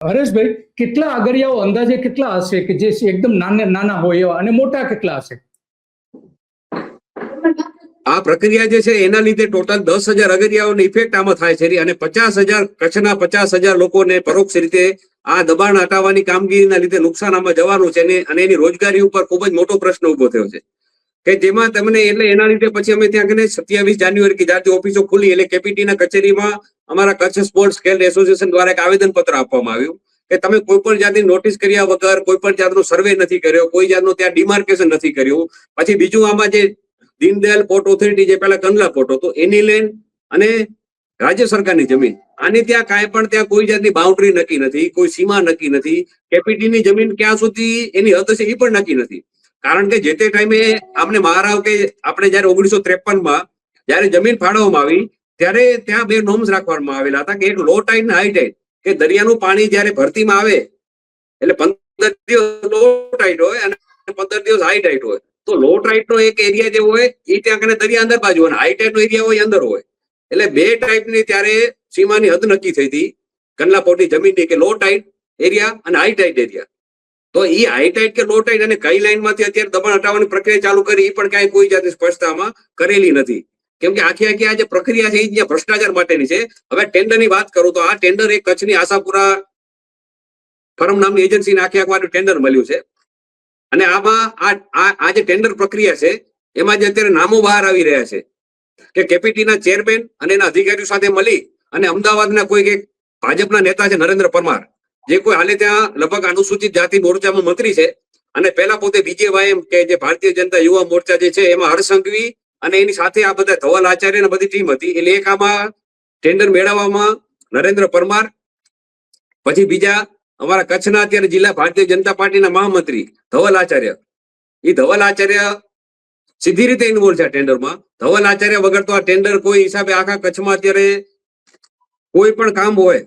હરેશભાઈ, કેટલા અગરિયાઓ અંદાજે કેટલા હશે કે જે એકદમ નાના હોય એવા, અને મોટા કેટલા હશે? આ પ્રક્રિયા જે છે એના લીધે ટોટલ 10,000 અગરિયાઓની ઇફેક્ટ આમાં થાય છે અને 50,000 કચ્છના 50,000 લોકોને પરોક્ષ રીતે આ દબાણ હટાવવાની કામગીરીના લીધે નુકસાન આમાં જવાનું છે અને એની રોજગારી ઉપર ખૂબ જ મોટો પ્રશ્ન ઉભો થયો છે કે જેમાં તમને એટલે એના લીધે પછી અમે ત્યાં 27 જાન્યુઆરી કે જ્યારથી ઓફિસો ખુલી એટલે કેપીટીના કચેરીમાં અમારા કચ્છ સ્પોર્ટ્સ ખેલ એસોસિએશન દ્વારા એક આવેદન પત્ર આપવામાં આવ્યું કે તમે કોઈ પણ જાતની નોટિસ કર્યા વગર, કોઈ પણ જાતનો સર્વે નથી કર્યો, કોઈ જાતનું ત્યાં ડિમાર્કેશન નથી કર્યું. પછી બીજું આમાં જે દીનદયાલ પોર્ટ ઓથોરિટી જે પહેલા કંડલા પોર્ટ હતો એની લેન્ડ અને રાજ્ય સરકારની જમીન, આની ત્યાં કાંઈ પણ ત્યાં કોઈ જાતની બાઉન્ડ્રી નક્કી નથી, કોઈ સીમા નક્કી નથી. કેપીટીની જમીન ક્યાં સુધી એની હદ છે એ પણ નક્કી નથી. કારણ કે જે તે ટાઈમે અમને મહારાવ કે આપણે જયારે 1953માં જયારે જમીન ફાળવવામાં આવી ત્યારે ત્યાં બે નોર્મ્સ રાખવામાં આવેલા હતા કે એક લો ટાઇડ ને હાઈ ટાઇડ, કે દરિયાનું પાણી જયારે ભરતીમાં આવે એટલે 15 દિવસ લો ટાઇડ હોય અને 15 દિવસ હાઈ ટાઇડ હોય. તો લો ટાઇડ નો એક એરિયા જે હોય એ ત્યાં કને દરિયા અંદર બાજુ અને હાઈ ટાઇડ નો એરિયા હોય અંદર હોય. એટલે બે ટાઈપની ત્યારે સીમાની હદ નક્કી થઈ હતી કંડલા પોર્ટની જમીનની, કે લો ટાઇડ એરિયા અને હાઈ ટાઇડ એરિયા. તો એ હાઈ ટાઇડ કે લો ટાઇડ અને કઈ લાઈનમાંથી અત્યારે દબાણ હટાવવાની પ્રક્રિયા ચાલુ કરી એ પણ ક્યાંય કોઈ જાતની સ્પષ્ટતામાં કરેલી નથી. કેમ કે આખી આ જે પ્રક્રિયા છે એ જ્યાં ભ્રષ્ટાચાર માટેની છે. હવે ટેન્ડરની વાત કરું તો આ ટેન્ડર એક કચ્છની આશાપુરા ફર્મ નામની એજન્સીને આખી ટેન્ડર મળ્યું છે અને આમાં આ જે ટેન્ડર પ્રક્રિયા છે એમાં જે અત્યારે નામો બહાર આવી રહ્યા છે કે કેપીટીના ચેરમેન અને એના અધિકારીઓ સાથે મળી અને અમદાવાદના કોઈ એક ભાજપના નેતા છે નરેન્દ્ર પરમાર, જે કોઈ હાલે ત્યાં લગભગ અનુસૂચિત જાતિ મોરચામાં મંત્રી છે અને પહેલા પોતે બીજેવાયએમ કે જે ભારતીય જનતા યુવા મોરચા જે છે એમાં હર્ષસંઘવી અને એની સાથે આ બધા ધવલ આચાર્ય બધી ટીમ હતી. એટલે એક આમાં ટેન્ડર મેળવવામાં નરેન્દ્ર પરમાર, પછી બીજા અમારા કચ્છના અત્યારે જિલ્લા ભારતીય જનતા પાર્ટીના મહામંત્રી ધવલ આચાર્ય, એ ધવલ આચાર્ય સીધી રીતે ઇન્વોલ્વ છે આ ટેન્ડરમાં. ધવલ આચાર્ય વગર તો આ ટેન્ડર કોઈ હિસાબે આખા કચ્છમાં અત્યારે કોઈ પણ કામ હોય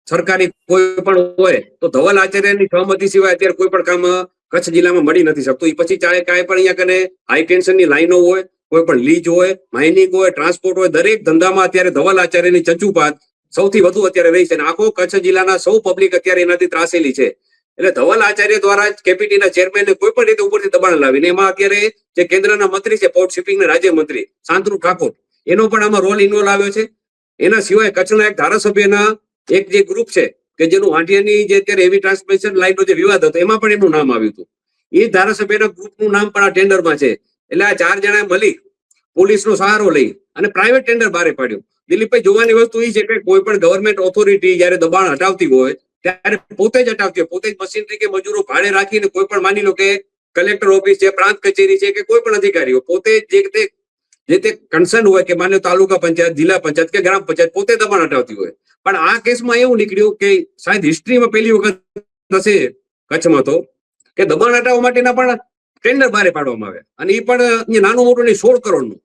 સરકારી કોઈ પણ હોય તો ધવલ આચાર્યની સહમતિ સિવાય અત્યારે કોઈ પણ કામ કચ્છ જિલ્લામાં મળી નથી શકતું. એ પછી ચાહે કાંઈ પણ અહીંયા કને હાઈ ટેન્શનની લાઈનો હોય, કોઈ પણ લીજ હોય, માઇનિંગ હોય, ટ્રાન્સપોર્ટ હોય, દરેક ધંધામાં અત્યારે ધવલ આચાર્યની ચંચુપાત સૌથી વધુ અત્યારે રહી છે અને આખો કચ્છ જિલ્લાના સૌ પબ્લિક અત્યારે એનાથી ત્રાસેલી છે. એટલે ધવલ આચાર્ય દ્વારા જ કેપીટીના ચેરમેનને કોઈ પણ રીતે ઉપરથી દબાણ લાવીને એમાં અત્યારે જે કેન્દ્રના મંત્રી છે પોર્ટ શિપિંગના રાજ્યમંત્રી શાંતનુ ઠાકોર, એનો પણ આમાં રોલ ઇન્વોલ્વ આવ્યો છે. એના સિવાય કચ્છના એક ધારાસભ્યના એક જે ગ્રુપ છે કે જેનું વાંઢિયાની જે અત્યારે હેવી ટ્રાન્સમિશન લાઈનનો જે વિવાદ હતો એમાં પણ એનું નામ આવ્યું હતું. એ ધારાસભ્યના ગ્રુપનું નામ પણ આ ટેન્ડરમાં છે. એટલે આ 4 જણાએ મળી પોલીસનો સહારો લઈ અને પ્રાઇવેટ ટેન્ડર બહાર પાડ્યું. દિલીપભાઈ, જોવાની વસ્તુ એ છે કે કોઈ પણ ગવર્મેન્ટ ઓથોરિટી જયારે દબાણ હટાવતી હોય ત્યારે પોતે જ હટાવતી હોય, પોતે જ મશીનરી કે મજૂરો ભાડે રાખીને કોઈ પણ માની લો કે કલેક્ટર ઓફિસ છે, પ્રાંત કચેરી છે કે કોઈ પણ અધિકારીઓ પોતે જે તે કન્સર્ન હોય કે માની લો તાલુકા પંચાયત, જિલ્લા પંચાયત કે ગ્રામ પંચાયત પોતે દબાણ હટાવતી હોય. પણ આ કેસમાં એવું નીકળ્યું કે શાયદ હિસ્ટ્રીમાં પહેલી વખત હશે કચ્છમાં તો કે દબાણ હટાવવા માટેના પણ ટેન્ડર બહાર પાડવામાં આવે અને એ પણ નાનું મોટું નહીં, 16 કરોડનું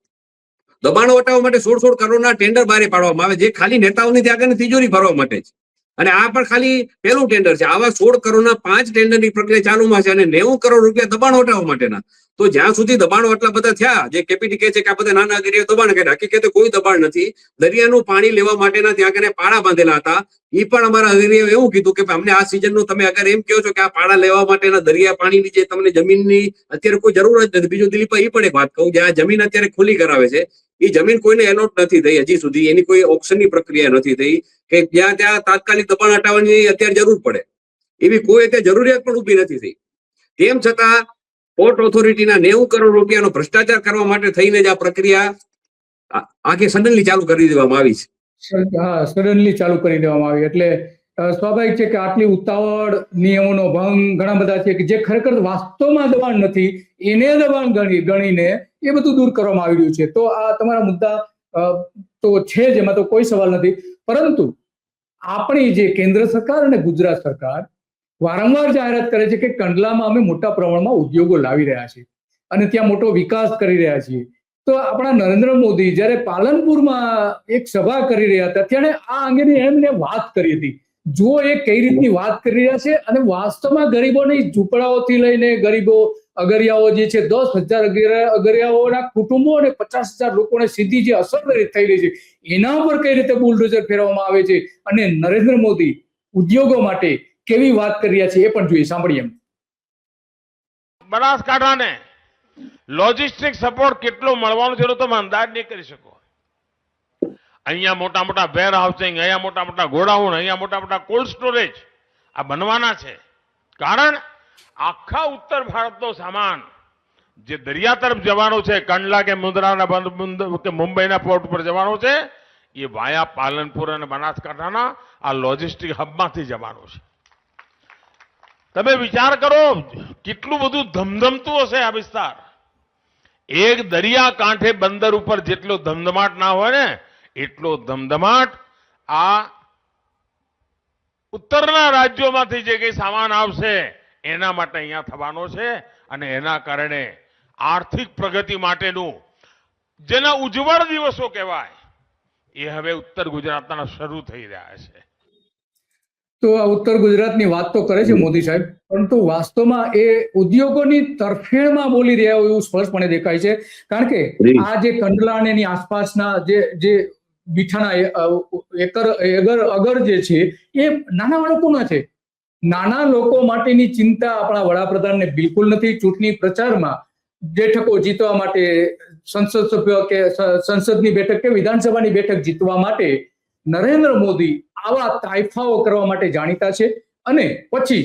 દબાણો હટાવવા માટે 16 કરોડના ટેન્ડર બહાર પાડવામાં આવે, જે ખાલી નેતાઓની ત્યાં તિજોરી ભરવા માટે છે. અને આ પણ ખાલી પહેલું ટેન્ડર છે. આવા 16 કરોડના 5 ટેન્ડરની પ્રક્રિયા ચાલુમાં છે અને 90 કરોડ રૂપિયા દબાણ હટાવવા માટેના. તો જ્યાં સુધી દબાણો આટલા બધા થયા, જે કેપીટી કહે છે કે આ બધા નાના અગરિયા દબાણ કર્યા, હકીકતે કોઈ દબાણ નથી. દરિયાનું પાણી લેવા માટેના ત્યાં કને પાડા બાંધેલા હતા. એ પણ અમારા અગરિયાએ એવું કીધું કે અમને આ સિઝનનું તમે અગર એમ કહો છો કે આ પાડા લેવા માટેના દરિયા પાણીની જે તમને જમીનની અત્યારે કોઈ જરૂર જ નથી. બીજું દિલીપભાઈ એ પણ એક વાત કહું, જે આ જમીન અત્યારે ખુલ્લી કરાવે છે એ જમીન કોઈને એલોટ નથી થઈ હજી સુધી, એની કોઈ ઓપ્શનની પ્રક્રિયા નથી થઈ કે જ્યાં ત્યાં તાત્કાલિક દબાણ હટાવવાની અત્યારે જરૂર પડે એવી કોઈ અત્યારે જરૂરિયાત પણ ઊભી નથી થઈ. તેમ છતાં પોર્ટ ઓથોરિટીના 90 કરોડ રૂપિયાનો ભ્રષ્ટાચાર કરવા માટે થઈને જ આ પ્રક્રિયા આખી સડનલી ચાલુ કરી દેવામાં આવી છે. હા, સડનલી ચાલુ કરી દેવામાં આવી એટલે સ્વાભાવિક છે કે આટલી ઉતાવળ, નિયમોનો ભંગ ઘણા બધા છે કે જે ખરેખર વાસ્તવમાં દબાણ નથી એને દબાણ ગણીને એ બધું દૂર કરવામાં આવી રહ્યું છે. તો આ તમારા મુદ્દા તો છે જ, એમાં તો કોઈ સવાલ નથી. પરંતુ આપણી જે કેન્દ્ર સરકાર અને ગુજરાત સરકાર વારંવાર જાહેરાત કરે છે કે કંડલામાં અમે મોટા પ્રમાણમાં ઉદ્યોગો લાવી રહ્યા છીએ અને ત્યાં મોટો વિકાસ કરી રહ્યા છીએ. તો આપણા નરેન્દ્ર મોદી જયારે પાલનપુરમાં એક સભા કરી રહ્યા હતા ત્યારે આ અંગેની એમને વાત કરી હતી. જો એ કઈ રીતની વાત કરી રહ્યા છે અને વાસ્તવમાં ગરીબોની ઝૂંપડાઓથી લઈને ગરીબો અગરિયાઓ જે છે 10,000 અગરિયાઓના કુટુંબો અને 50,000 લોકોને સીધી જે અસર થઈ રહી છે એના પર કઈ રીતે બુલડોઝર ફેરવવામાં આવે છે અને નરેન્દ્ર મોદી ઉદ્યોગો માટે કેવી વાત કરી રહ્યા છે એ પણ જોઈએ, સાંભળીએ. બનાસકાંઠાને લોજિસ્ટિક સપોર્ટ કેટલો મળવાનો છે એનો તમે અંદાજ નહીં કરી શકો. અહીંયા મોટા મોટા વેર હાઉસિંગ, અહીંયા મોટા મોટા ગોડાઉન, અહીંયા મોટા મોટા કોલ્ડ સ્ટોરેજ આ બનવાના છે. કારણ આખા ઉત્તર ભારતનો સામાન જે દરિયા તરફ જવાનો છે, કંડલા કે મુન્દ્રાના કે મુંબઈના પોર્ટ પર જવાનો છે, એ વાયા પાલનપુર અને બનાસકાંઠાના આ લોજિસ્ટિક હબમાંથી જવાનો છે. તમે વિચાર કરો કેટલું બધું ધમધમતું હશે આ વિસ્તાર. એક દરિયા કાંઠે બંદર ઉપર જેટલો ધમધમાટ ના હોય ને એટલો ધમધમાટ આ ઉત્તરના રાજ્યોમાંથી જે કઈ સામાન આવશે એના માટે અહીંયા થવાનો છે. અને એના કારણે આર્થિક પ્રગતિ માટેનું જેના ઉજ્જવળ દિવસો કહેવાય એ હવે ઉત્તર ગુજરાતના શરૂ થઈ રહ્યા છે. તો આ ઉત્તર ગુજરાતની વાત તો કરે છે મોદી સાહેબ, પરંતુ વાસ્તવમાં એ ઉદ્યોગોની તરફેણમાં બોલી રહ્યા હોય એવું સ્પષ્ટપણે દેખાય છે. કારણ કે આ જે કંડલા અને એની આસપાસના જે મીઠાના અગર જે છે એ નાના લોકોના છે. નાના લોકો માટેની ચિંતા આપણા વડાપ્રધાનને બિલકુલ નથી. ચૂંટણી પ્રચારમાં બેઠકો જીતવા માટે, સંસદ સભ્ય કે સંસદની બેઠક કે વિધાનસભાની બેઠક જીતવા માટે નરેન્દ્ર મોદી આવા તાઇફાઓ કરવા માટે જાણીતા છે. અને પછી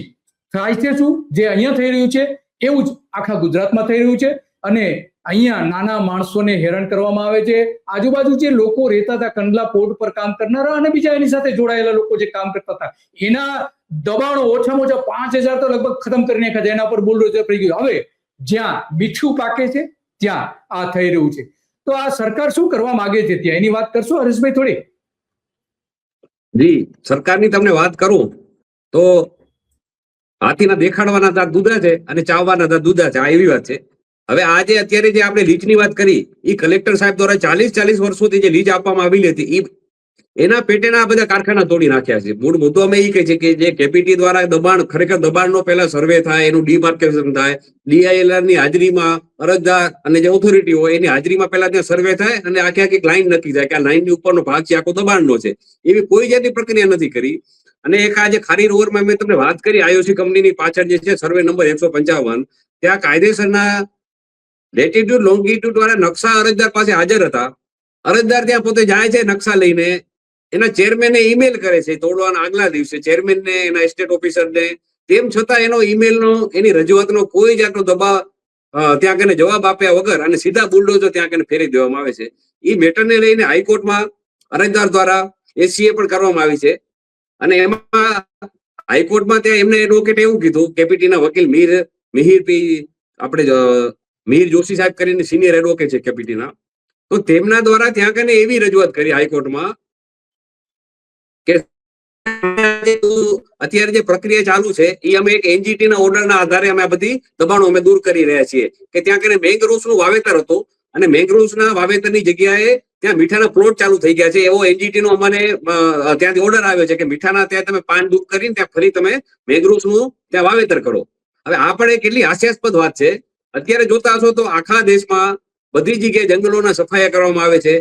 થાય છે શું, જે અહીંયા થઈ રહ્યું છે એવું જ આખા ગુજરાતમાં થઈ રહ્યું છે. અને અહીંયા નાના માણસોને હેરાન કરવામાં આવે છે. આજુબાજુ જે લોકો રહેતા હતા કંડલા પોર્ટ પર કામ કરનારા અને બીજા એની સાથે જોડાયેલા લોકો જે કામ કરતા હતા, એના દબાણો ઓછામાં ઓછા 5,000 તો લગભગ ખતમ કરી નાખ્યા છે. એના પર બુલડોઝર પડી ગયું. હવે જ્યાં મીઠું પાકે છે ત્યાં આ થઈ રહ્યું છે. તો આ સરકાર શું કરવા માંગે છે ત્યાં એની વાત કરશો હરેશભાઈ થોડી? જી, સરકારની તમને વાત કરું તો હાથીના દેખાડવાના દાંત દૂધા છે અને ચાવવાના દાંત દૂધા છે, આ એવી વાત છે. હવે આજે અત્યારે જે આપણે લીજની વાત કરી એ કલેક્ટર સાહેબ દ્વારા 40 વર્ષોથી જે લીજ આપવામાં આવેલી હતી એના પેટેના આ બધા કારખાના તોડી નાખ્યા છે. મૂળ મુદ્દો અમે એ કહે છે કે જે કેપીટી દ્વારા દબાણ, ખરેખર દબાણનો પહેલા સર્વે થાય, એનું ડીમાર્કેશન થાય, ડીઆઈએલઆર ની હાજરીમાં અરજદાર અને જે ઓથોરિટી હોય એની હાજરીમાં પહેલા ત્યાં સર્વે થાય અને આખી લાઈન નક્કી થાય કે આ લાઈનની ઉપરનો ભાગ છે આખો દબાણનો છે. એવી કોઈ જાતની પ્રક્રિયા નથી કરી. અને એક આજે ખારી રોવરમાં મેં તમને વાત કરી આઈઓસી કંપનીની પાછળ જે છે સર્વે નંબર 155, ત્યાં કાયદેસરના લેટિટ્યુડ લોંગિટ્યુડ વાળા નકશા અરજદાર પાસે હાજર હતા. અરજદાર ત્યાં પોતે જાય છે નકશા લઈને, એના ચેરમેનને ઈમેલ કરે છે તોડવાના આગલા દિવસે, ચેરમેનને, એના એસ્ટેટ ઓફિસરને. તેમ છતાં એનો ઈમેલનો, એની રજૂઆતનો કોઈ જાતનો દબાવ ત્યાં કને જવાબ આપ્યા વગર અને સીધા બુલડોઝર ત્યાં કને ફેરી દેવામાં આવે છે. એ મેટરને લઈને હાઈકોર્ટમાં અરજદાર દ્વારા એસસીએ પણ કરવામાં આવી છે. અને એમાં હાઈકોર્ટમાં ત્યાં એમને એડવોકેટ એવું કીધું, કેપીટીના વકીલ મિહિર જોશી સાહેબ કરીને સિનિયર એડવોકેટ છે કેપીટીના, તો તેમના દ્વારા ત્યાં કને એવી રજૂઆત કરી હાઈકોર્ટમાં કે અત્યારે જે પ્રક્રિયા ચાલુ છે એ અમે એક એનજીટી ના ઓર્ડરના આધારે અમે આ બધી દબાણો અમે દૂર કરી રહ્યા છીએ. કે ત્યાં કને મેંગ્રોવ્સ નું વાવેતર હતું અને મેંગ્રોવ્સ ના વાવેતરની જગ્યાએ ત્યાં મીઠાના પ્લોટ ચાલુ થઈ ગયા છે. એવો એનજીટી નો અમને ત્યાંથી ઓર્ડર આવ્યો છે કે મીઠાના ત્યાં તમે પાન દૂર કરીને ત્યાં ફરી તમે મેંગ્રોવ્સ નું ત્યાં વાવેતર કરો. હવે આ પણ કેટલી હાસ્યાસ્પદ વાત છે. અત્યારે જોતા હશો તો આખા દેશમાં બધી જગ્યાએ જંગલોના સફાયા કરવામાં આવે છે.